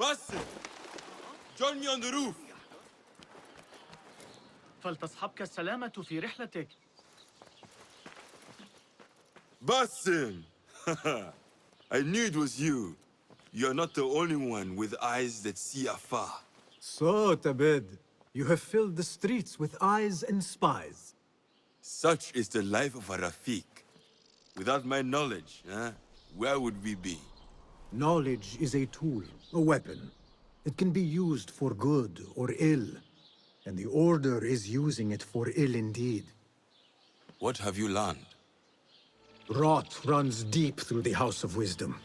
Basim! Join me on the roof! فلتصحبك السلامة في رحلتك. Basim! I knew it was you. You're not the only one with eyes that see afar. So, Tabed, you have filled the streets with eyes and spies. Such is the life of a Rafiq. Without my knowledge, where would we be? Knowledge is a tool, a weapon. It can be used for good or ill, and the Order is using it for ill indeed. What have you learned? Rot runs deep through the House of Wisdom.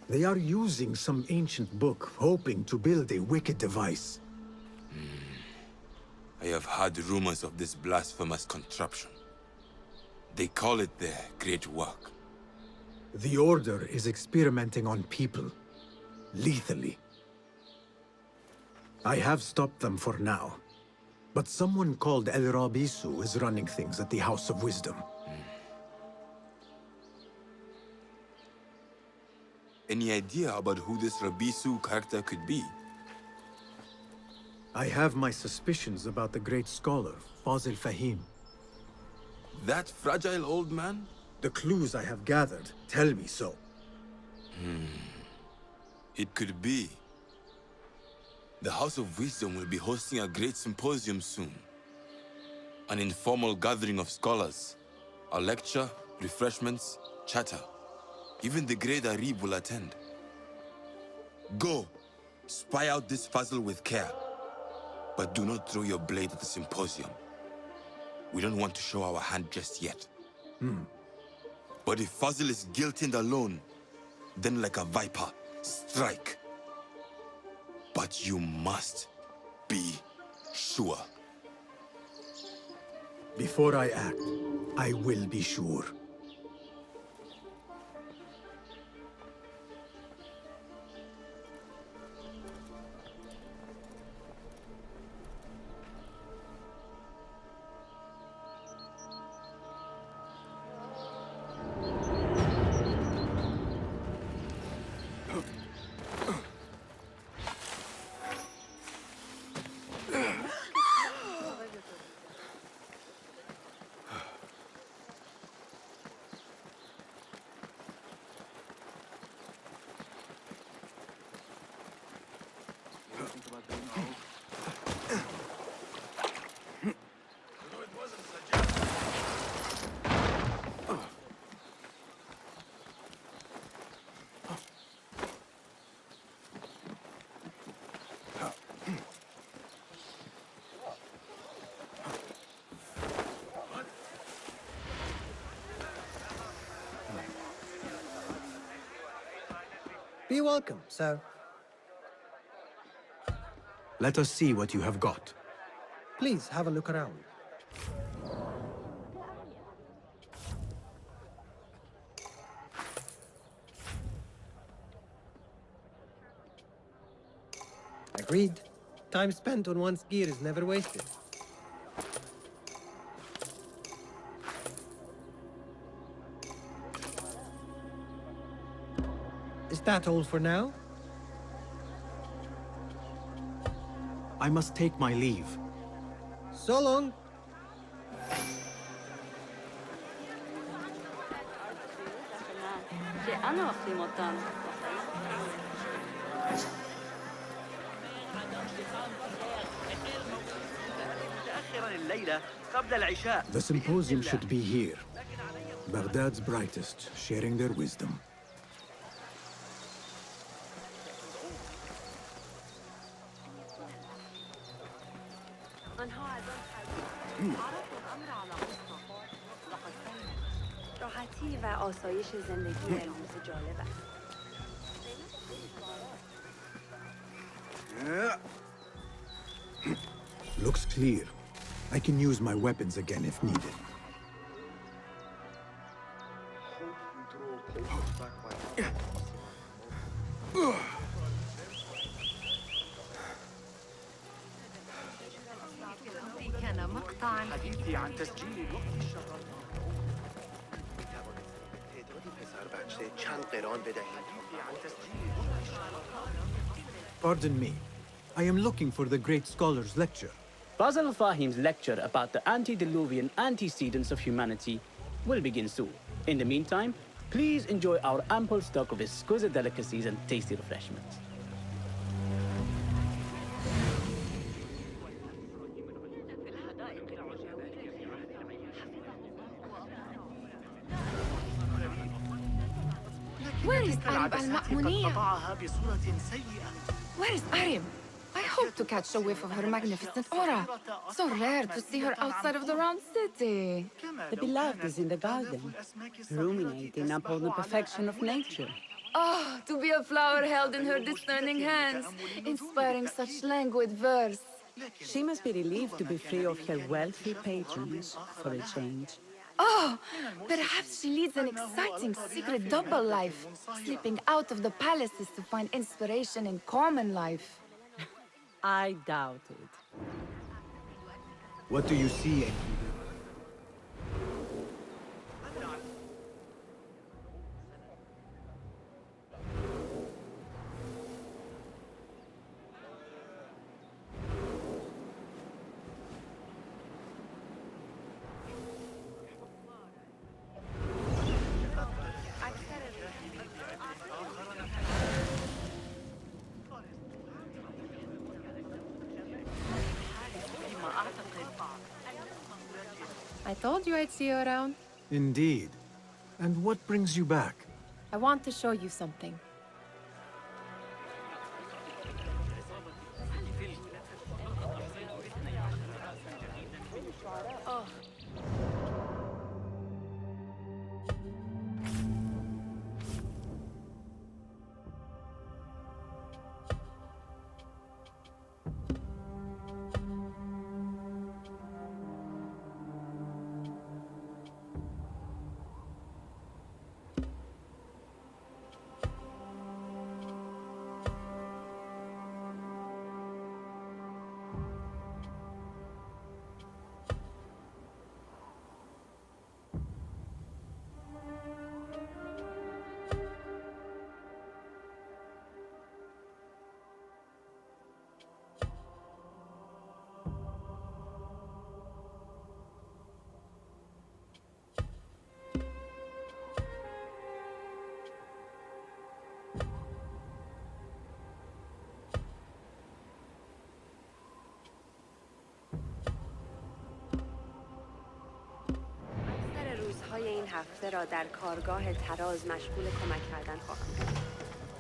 They are using some ancient book, hoping to build a wicked device. I have heard rumors of this blasphemous contraption. They call it their great work. The Order is experimenting on people, lethally. I have stopped them for now, but someone called El Rabisu is running things at the House of Wisdom. Any idea about who this Rabisu character could be? I have my suspicions about the great scholar, Fazil Fahim. That fragile old man? The clues I have gathered tell me so. It could be. The House of Wisdom will be hosting a Great Symposium soon. An informal gathering of scholars. A lecture, refreshments, chatter. Even the great Arib will attend. Go, spy out this puzzle with care. But do not throw your blade at the symposium. We don't want to show our hand just yet. But if Fazil is guilty and alone, then like a viper, strike. But you must be sure. Before I act, I will be sure. Be welcome, sir. Let us see what you have got. Please have a look around. Agreed. Time spent on one's gear is never wasted. Is that all for now? I must take my leave. So long. The symposium should be here. Baghdad's brightest, sharing their wisdom. راحتی و آسایش زندگی امروز جالب است. Looks clear. I can use my weapons again if needed. كان مقطعاً حديثي عن تسجيل الوقت الشرعي. تعدادی پسر بچه چند قران بدهید. حديثي عن تسجيل الوقت الشرعي. Pardon me. I am looking for the great scholar's lecture. Basil Fahim's lecture about the antediluvian antecedents of humanity will begin soon. In the meantime, please enjoy our ample stock of exquisite delicacies and tasty refreshments. Where is Arib al-Ma'muniyah? قطعها بصورة سيئة. Where is Arib? I hope to catch a whiff of her magnificent aura. So rare to see her outside of the round city. The beloved is in the garden, ruminating upon the perfection of nature. Oh, to be a flower held in her discerning hands, inspiring such languid verse. She must be relieved to be free of her wealthy patrons for a change. Oh, perhaps she leads an exciting secret double life, slipping out of the palaces to find inspiration in common life. I doubt it. What do you see, Enkidu? I told you I'd see you around. Indeed. And what brings you back? I want to show you something. اکثر روزهای این هفته را در کارگاه تراز مشغول کمک کردن خواهم کرد.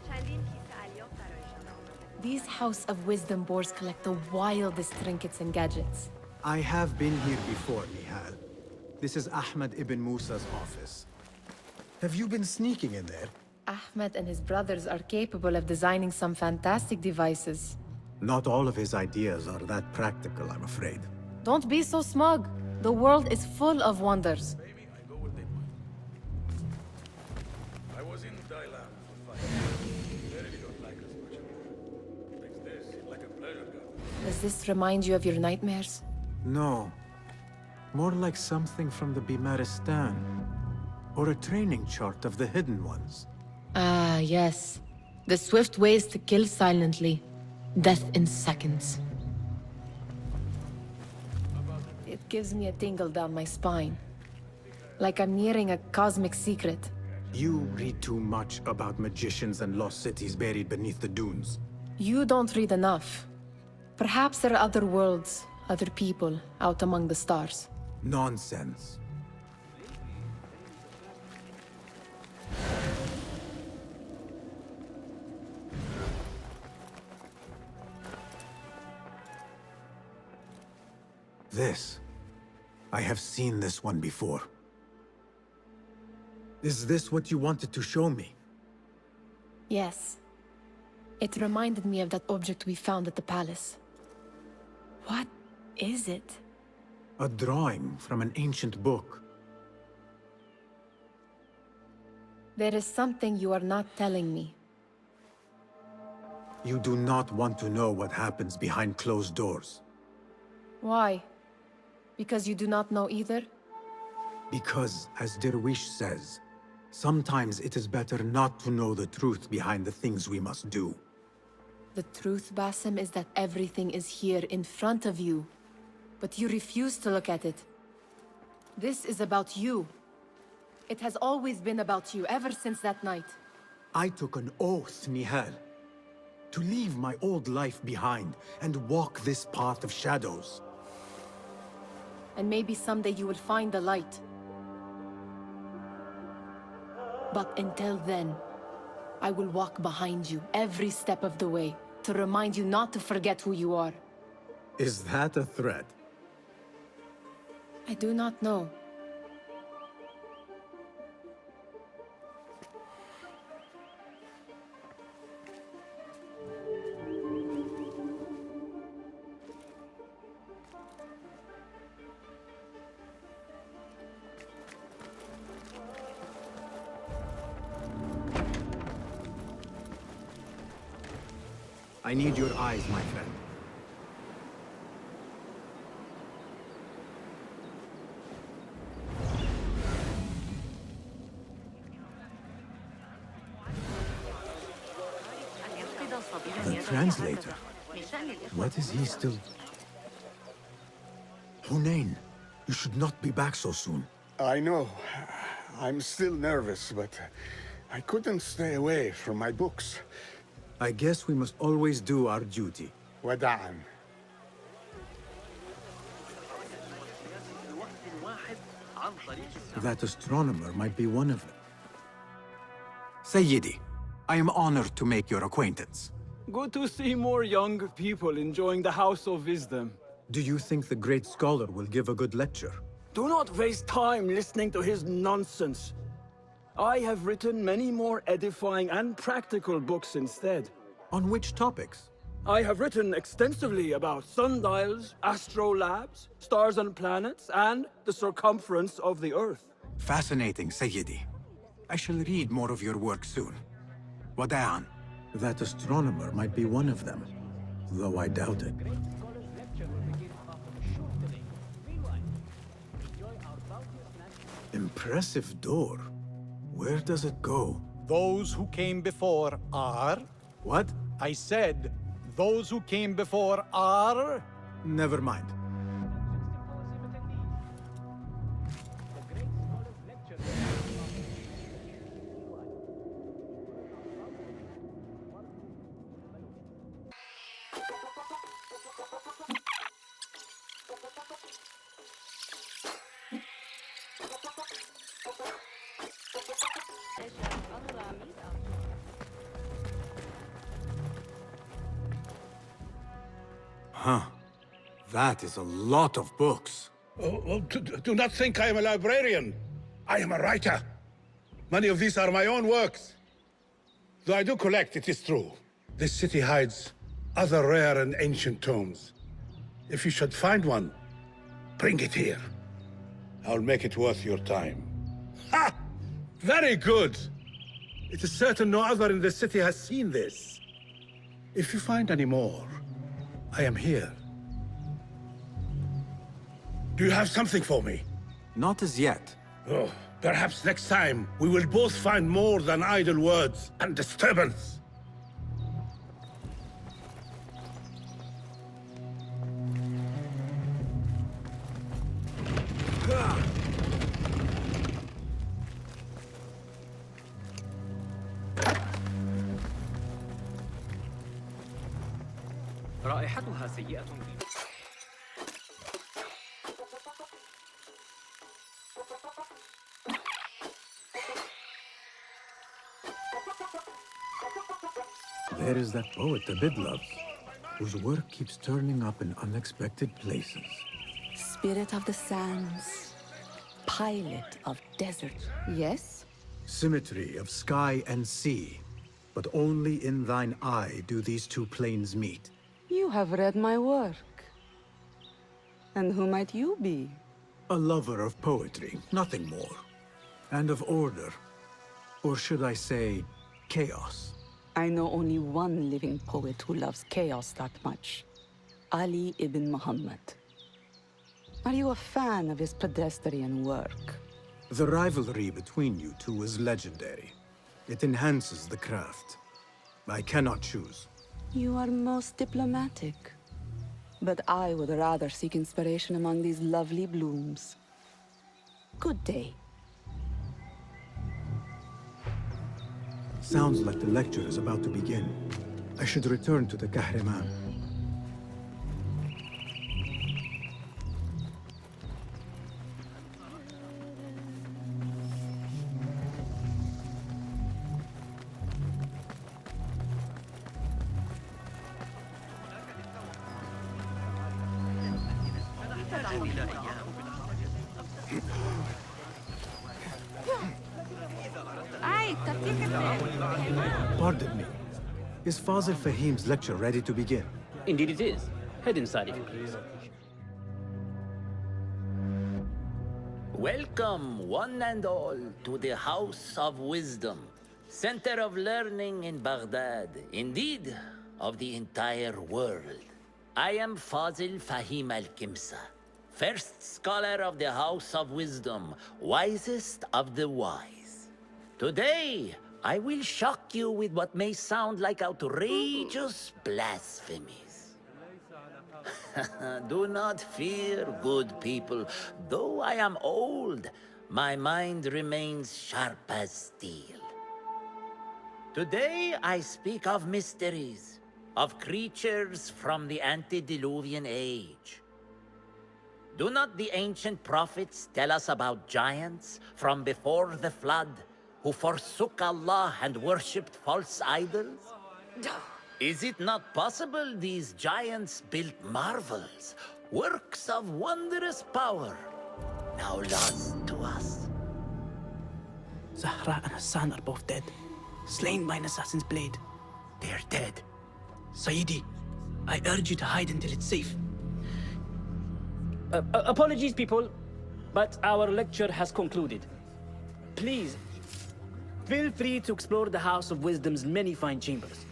چندین کیسه الیاف برایشان آماده. These House of Wisdom boars collect the wildest trinkets and gadgets. I have been here before, Nihal. This is Ahmed ibn Musa's office. Have you been sneaking in there? Ahmed and his brothers are capable of designing some fantastic devices. Not all of his ideas are that practical, I'm afraid. Don't be so smug. The world is full of wonders. I was in Thailand for 5 years. They really don't like us much. Makes this like a pleasure garden. Does this remind you of your nightmares? No. More like something from the Bimaristan. Or a training chart of the hidden ones. Ah, yes. The swift ways to kill silently. Death in seconds. It gives me a tingle down my spine. Like I'm nearing a cosmic secret. You read too much about magicians and lost cities buried beneath the dunes. You don't read enough. Perhaps there are other worlds, other people, out among the stars. Nonsense. This. I have seen this one before. Is this what you wanted to show me? Yes. It reminded me of that object we found at the palace. What is it? A drawing from an ancient book. There is something you are not telling me. You do not want to know what happens behind closed doors. Why? Because you do not know either? Because, as Derwish says, sometimes it is better not to know the truth behind the things we must do. The truth, Basim, is that everything is here in front of you. But you refuse to look at it. This is about you. It has always been about you, ever since that night. I took an oath, Nihal, to leave my old life behind and walk this path of shadows. And maybe someday you will find the light. But until then, I will walk behind you every step of the way to remind you not to forget who you are. Is that a threat? I do not know. I need your eyes, my friend. The translator. What is he still... Hunain, you should not be back so soon. I know. I'm still nervous, but I couldn't stay away from my books. I guess we must always do our duty. وداعا. That astronomer might be one of them. Sayyidi, I am honored to make your acquaintance. Good to see more young people enjoying the House of Wisdom. Do you think the great scholar will give a good lecture? Do not waste time listening to his nonsense. I have written many more edifying and practical books instead. On which topics? I have written extensively about sundials, astrolabes, stars and planets, and the circumference of the Earth. Fascinating, Sayyidi. I shall read more of your work soon. Wada'an. That astronomer might be one of them, though I doubt it. Impressive door. Where does it go? Those who came before are... What? I said, those who came before are... Never mind. Huh. That is a lot of books. Do not think I am a librarian. I am a writer. Many of these are my own works. Though I do collect, it is true. This city hides other rare and ancient tomes. If you should find one, bring it here. I'll make it worth your time. Ha! Very good! It is certain no other in the city has seen this. If you find any more, I am here. Do you have something for me? Not as yet. Oh, perhaps next time we will both find more than idle words and disturbance. رائحتها سيئة. There is that poet the Bid loves, whose work keeps turning up in unexpected places. Spirit of the sands, pilot of desert. Yes? Symmetry of sky and sea, but only in thine eye do these two planes meet. You have read my work. And who might you be? A lover of poetry, nothing more. And of order. Or should I say, chaos. I know only one living poet who loves chaos that much. Ali ibn Muhammad. Are you a fan of his pedestrian work? The rivalry between you two is legendary. It enhances the craft. I cannot choose. You are most diplomatic. But I would rather seek inspiration among these lovely blooms. Good day. Sounds like the lecture is about to begin. I should return to the Kahraman. Pardon me. Is Fazil Fahim's lecture ready to begin? Indeed it is. Head inside if you please. Welcome, one and all, to the House of Wisdom, center of learning in Baghdad, indeed, of the entire world. I am Fazil Fahim al-Kimsa, first scholar of the House of Wisdom, wisest of the wise. Today, I will shock you with what may sound like outrageous blasphemies. Do not fear, good people. Though I am old, my mind remains sharp as steel. Today I speak of mysteries, of creatures from the antediluvian age. Do not the ancient prophets tell us about giants from before the flood who forsook Allah and worshipped false idols? Is it not possible these giants built marvels, works of wondrous power, now lost to us? Zahra and Hassan are both dead, slain by an assassin's blade. They're dead. Sayyidi, I urge you to hide until it's safe. Apologies, people, but our lecture has concluded. Please, feel free to explore the House of Wisdom's many fine chambers.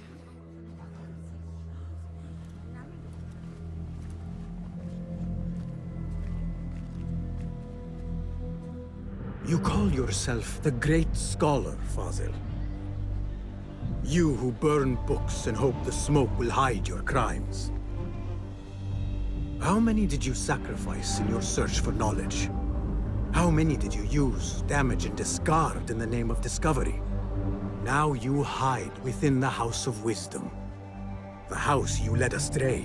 You call yourself the Great Scholar, Fazil. You who burn books and hope the smoke will hide your crimes. How many did you sacrifice in your search for knowledge? How many did you use, damage, and discard in the name of discovery? Now you hide within the House of Wisdom. The house you led astray.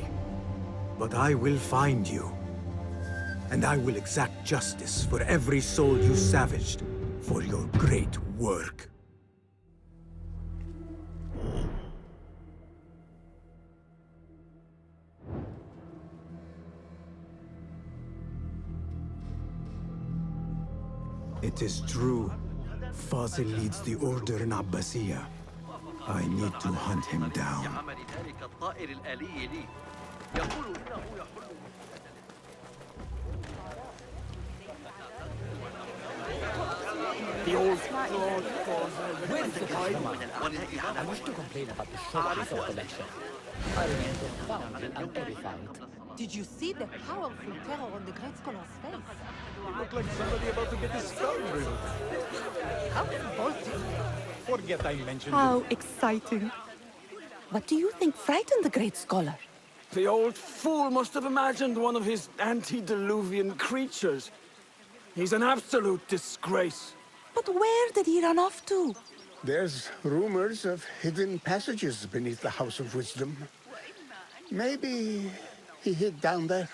But I will find you. And I will exact justice for every soul you savaged for your great work. It is true. Fazil leads the order in Abbasiyah. I need to hunt him down. The old Lord where's the guy? I wish to complain about the shortness of the lecture. I remain profoundly unedified. Did you see the powerful terror on the Great Scholar's face? You look like somebody about to get his skull riddled. How revolting. Forget I mentioned How it. exciting. What do you think frightened the Great Scholar? The old fool must have imagined one of his antediluvian creatures. He's an absolute disgrace. But where did he run off to? There's rumors of hidden passages beneath the House of Wisdom. Maybe he hid down there.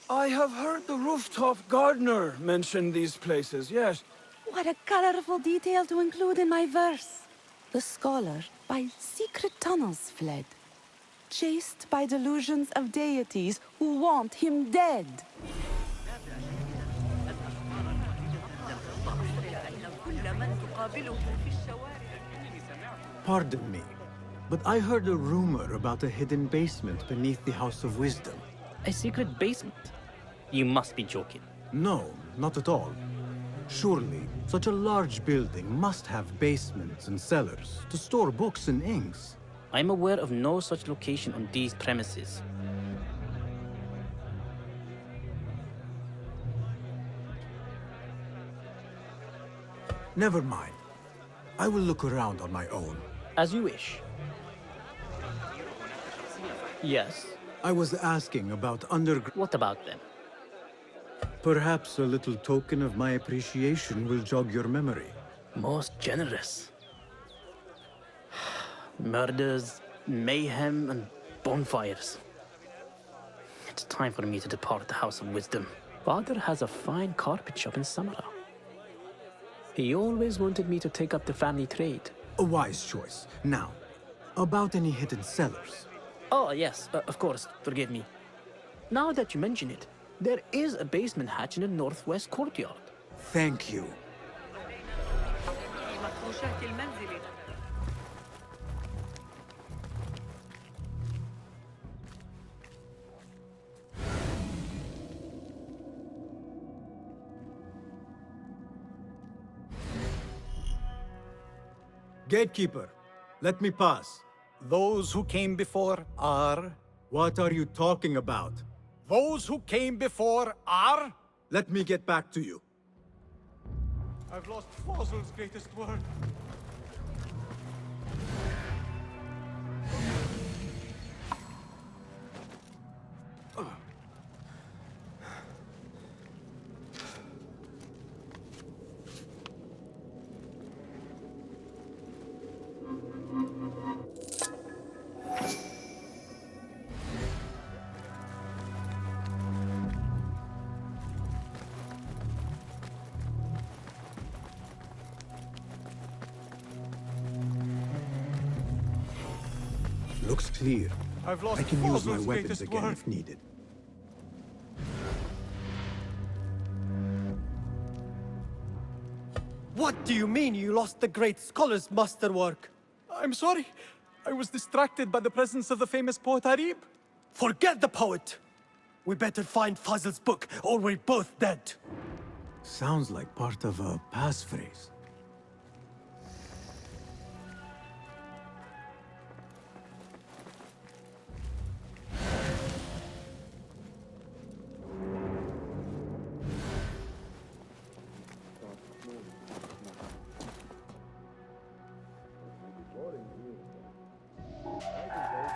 I have heard the rooftop gardener mention these places, yes. What a colorful detail to include in my verse. The scholar by secret tunnels fled, chased by delusions of deities who want him dead. Pardon me, but I heard a rumor about a hidden basement beneath the House of Wisdom. A secret basement? You must be joking. No, not at all. Surely, such a large building must have basements and cellars to store books and inks. I'm aware of no such location on these premises. Never mind. I will look around on my own. As you wish. Yes? I was asking about underground. What about them? Perhaps a little token of my appreciation will jog your memory. Most generous. Murders, mayhem, and bonfires. It's time for me to depart the House of Wisdom. Father has a fine carpet shop in Samara. He always wanted me to take up the family trade. A wise choice. Now, about any hidden cellars. Oh, yes, of course, forgive me. Now that you mention it, there is a basement hatch in the northwest courtyard. Thank you. Gatekeeper, let me pass. Those who came before are... What are you talking about? Those who came before are... Let me get back to you. I've lost Fossil's greatest word. Looks clear. I've lost I can use my Fossil's weapons greatest again word. if needed. What do you mean you lost the great scholar's masterwork? I'm sorry. I was distracted by the presence of the famous poet Arib. Forget the poet! We better find Fazl's book, or we're both dead. Sounds like part of a passphrase.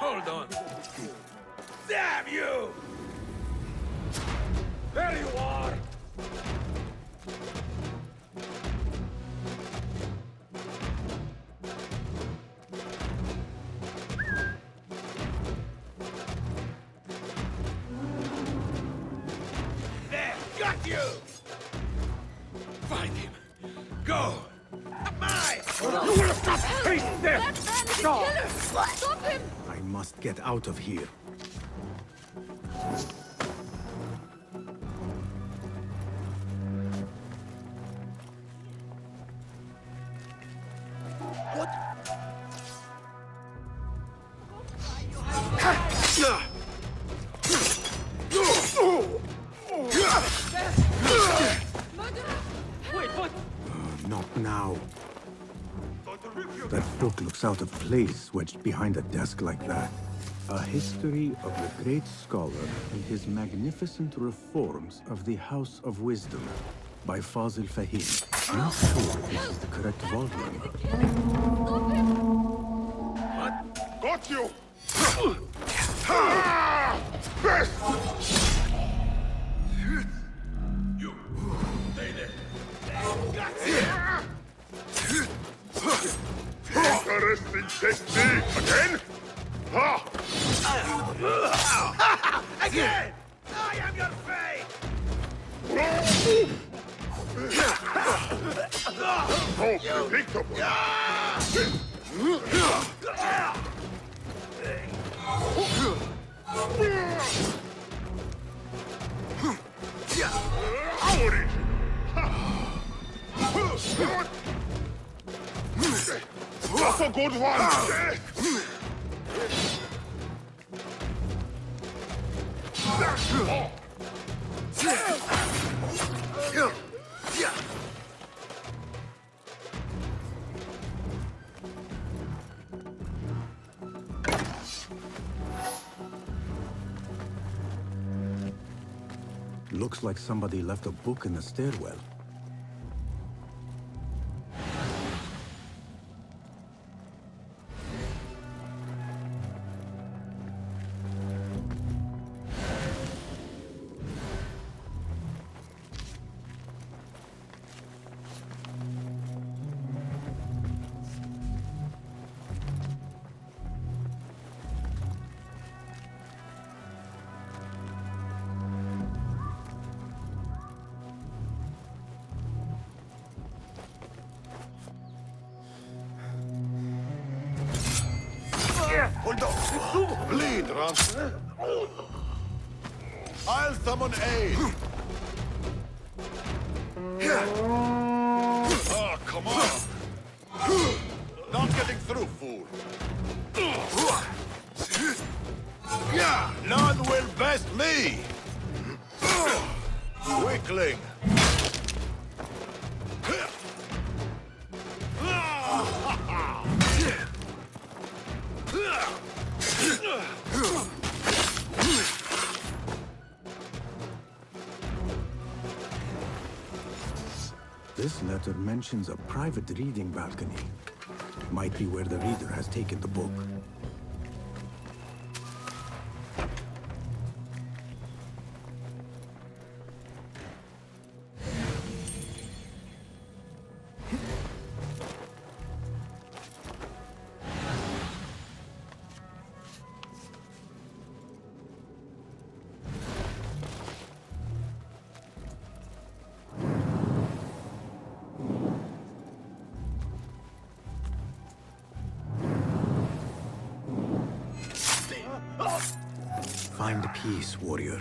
Hold on. Damn you! There you are! There! Got you! Find him. Go! Mine! You will have got face there! Stop him! I must get out of here. What? Wait, what? Not now. That book looks out of place, wedged behind a desk like that. A history of the great scholar and his magnificent reforms of the House of Wisdom by Fazil Fahim. Not sure if this is the correct volume. What? Got you! You! Stay there! Interesting technique! Again? Ha! Again! I am your fate! So predictable! That's a good one! Looks like somebody left a book in the stairwell. drunk? I'll summon aid. Oh, come on. Not getting through, fool. None will best me. Weakling. This letter mentions a private reading balcony. Might be where the reader has taken the book. Find peace, warrior.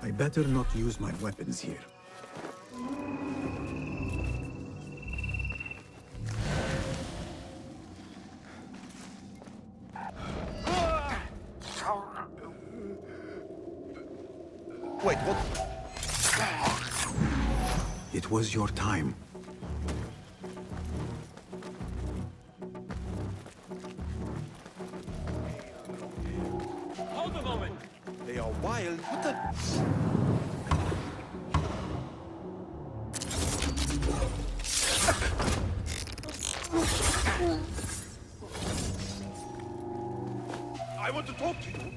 I better not use my weapons here. Wait, what? It was your time. Hold a moment. They are wild. What the? I want to talk to you.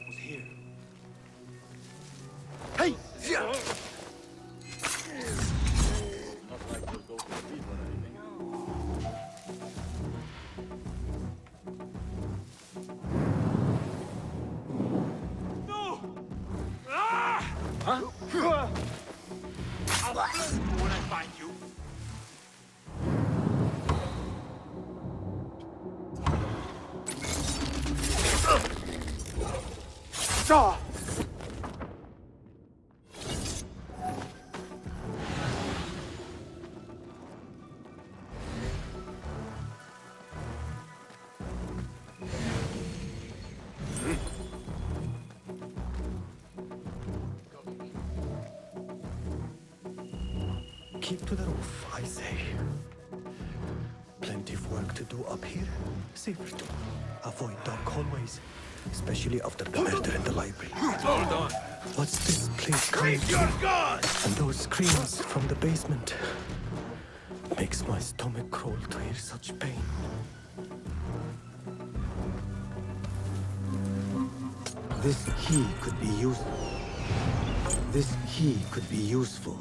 Who's here? Hey! Yeah. I'll kill you when I find you. Saw. Keep to the roof, I say. Plenty of work to do up here. Safer to avoid dark hallways, especially after the murder in the library. Hold on. What's this place coming Your gun! And those screams from the basement. Makes my stomach crawl to hear such pain. This key could be useful.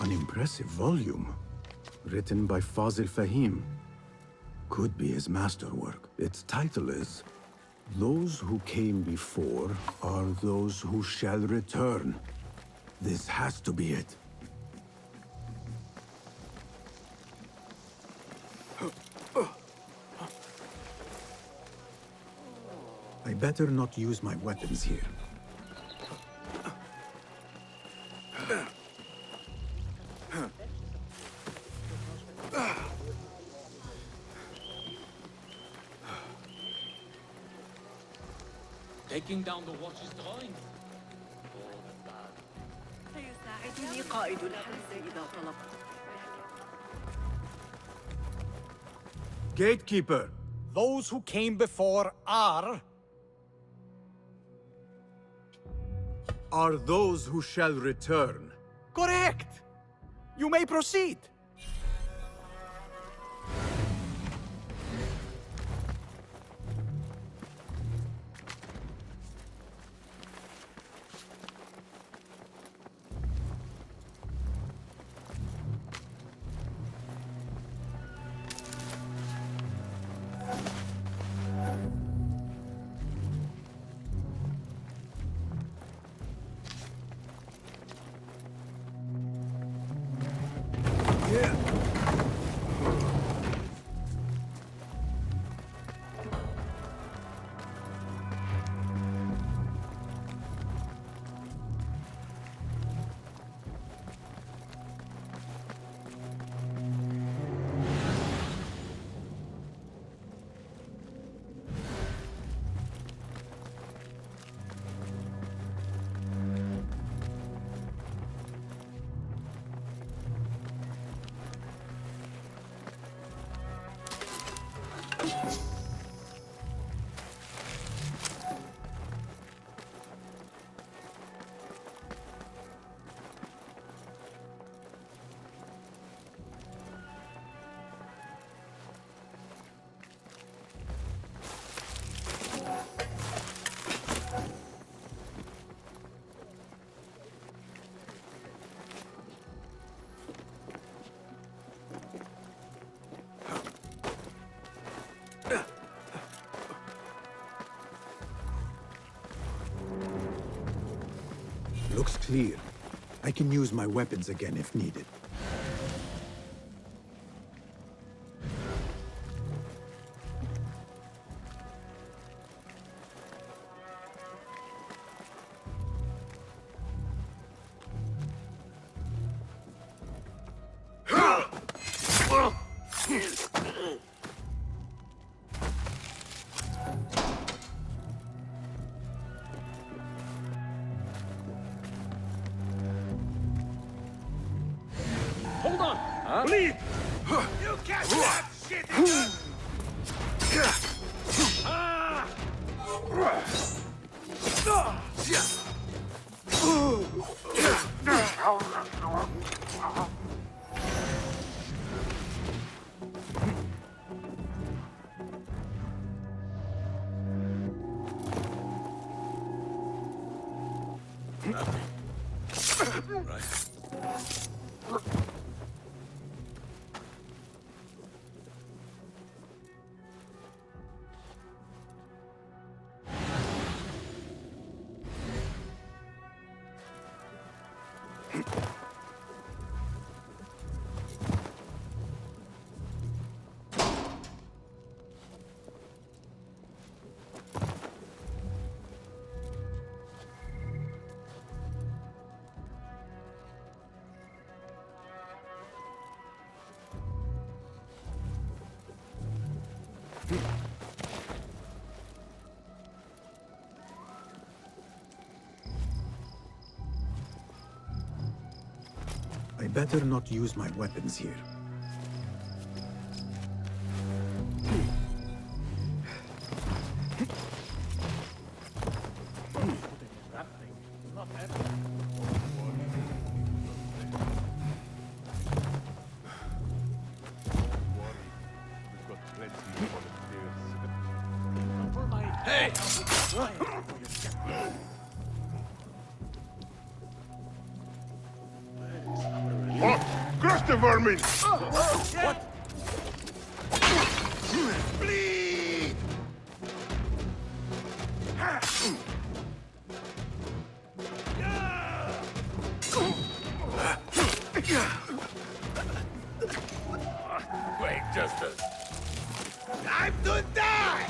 An impressive volume, written by Fazil Fahim. Could be his masterwork. Its title is, "Those who came before are those who shall return." This has to be it. I better not use my weapons here. Taking down the watch's drawing. سيساعدني قائد الحرس إذا طلبت. Gatekeeper! Those who came before are those who shall return. correct. You may proceed. Looks clear. I can use my weapons again if needed. Hold on! Bleed! You catch that shit again! I better not use my weapons here. What? Crush the vermin! What? Bleed! Wait, Justice. Time to die!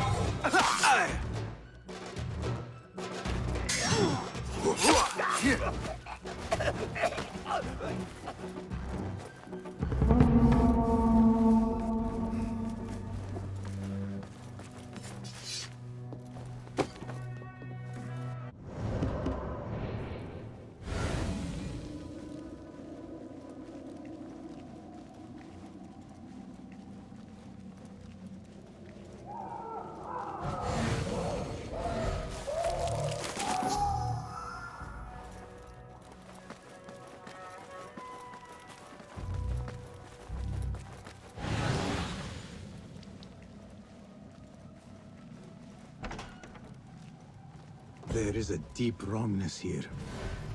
There is a deep wrongness here.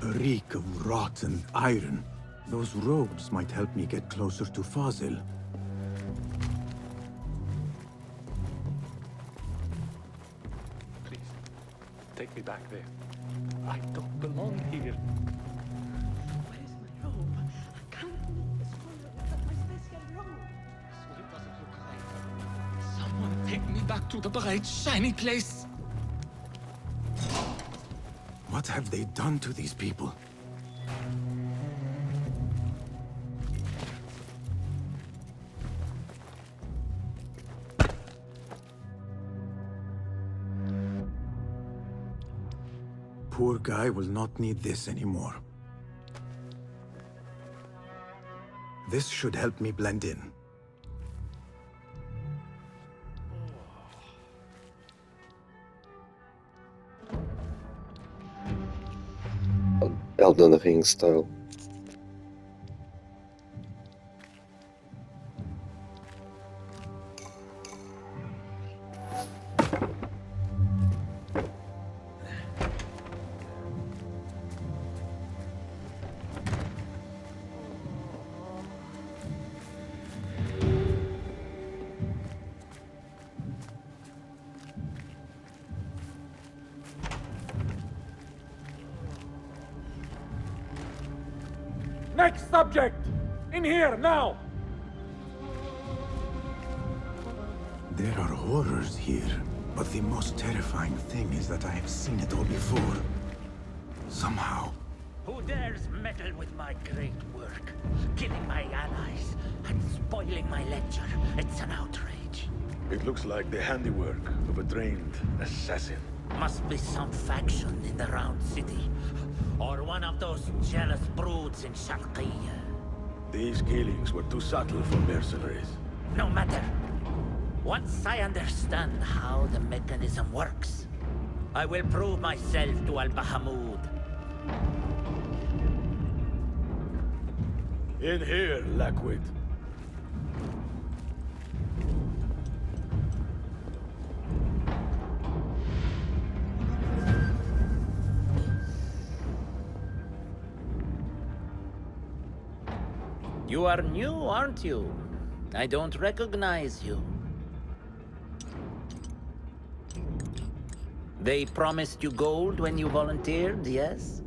A reek of rotten iron. Those robes might help me get closer to Fazil. Please, take me back there. I don't belong here. Where's my robe? I can't meet the scholar without my special robe. So it doesn't look right. Someone take me back to the bright, shiny place. What have they done to these people? Poor guy will not need this anymore. This should help me blend in. Elden Ring style. Next subject! In here, now! There are horrors here, but the most terrifying thing is that I have seen it all before. Somehow. Who dares meddle with my great work? Killing my allies and spoiling my lecture. It's an outrage. It looks like the handiwork of a trained assassin. Must be some faction in the Round City. Or one of those jealous broods in Sharqiyya. These killings were too subtle for mercenaries. No matter. Once I understand how the mechanism works, I will prove myself to Al-Bahamud. In here, Lackwit. You are new, aren't you? I don't recognize you. They promised you gold when you volunteered, yes?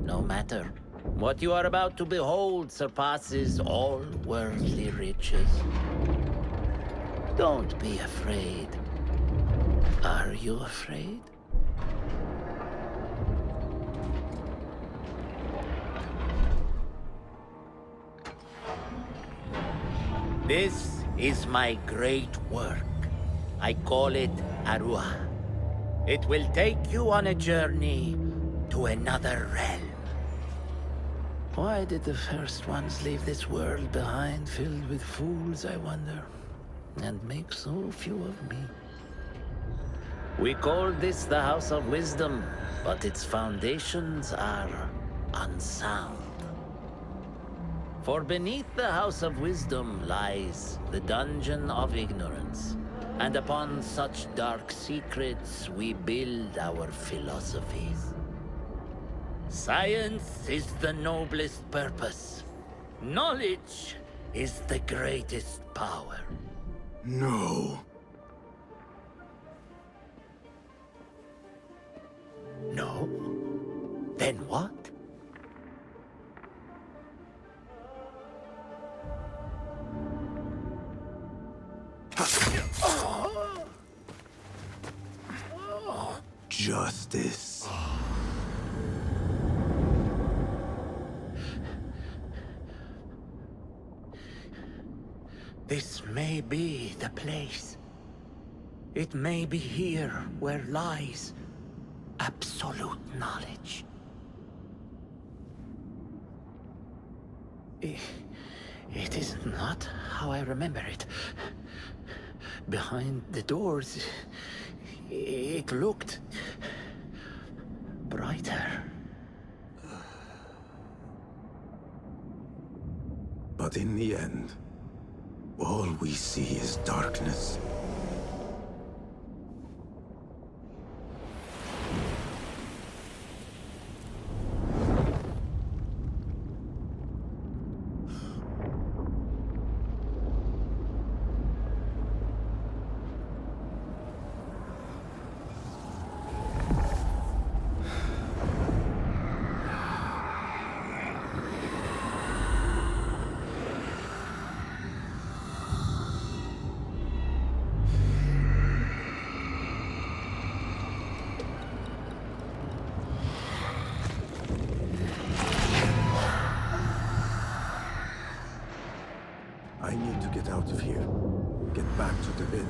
No matter. What you are about to behold surpasses all worldly riches. Don't be afraid. Are you afraid? This is my great work. I call it Arua. It will take you on a journey to another realm. Why did the first ones leave this world behind filled with fools, I wonder? And make so few of me? We call this the House of Wisdom, but its foundations are unsound. For beneath the House of Wisdom lies the Dungeon of Ignorance, and upon such dark secrets we build our philosophies. Science is the noblest purpose. Knowledge is the greatest power. No. No? Then what? Justice. This may be the place. It may be here where lies absolute knowledge. It is not how I remember it. Behind the doors, it looked brighter. But in the end, all we see is darkness. I need to get out of here. Get back to the bin.